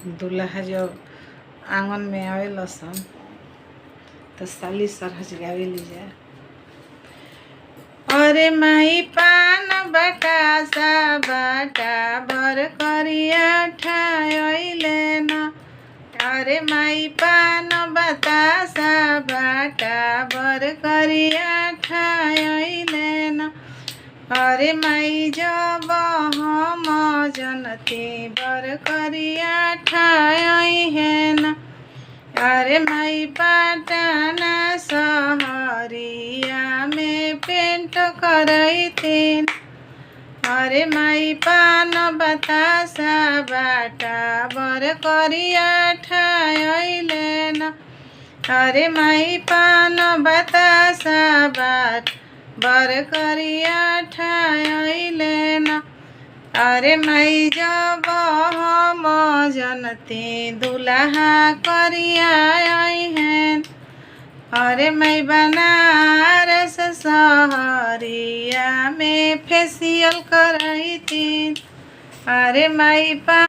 दूल्हा जब आंगन में आवे लसन तो साली सरहज गावे लीजा। अरे माई पान बटासा बाटा बर करिया ठायले न। अरे माई पान बतासा बाटा बर करिया ठायले न। अरे माई जब हम जनती बर करिया ठाई है न। अरे माई पाटना सहरिया में पेंट करैतीन। अरे माई पान बतासा बाटा बर करिया ठायले न। अरे माई पान बतासा बाट बर करिया ठायले न। अरे माई जब हम जनती दूल्हा करिया हैं। अरे माई बनारस सहरिया में फेसियल करैतीन। अरे माई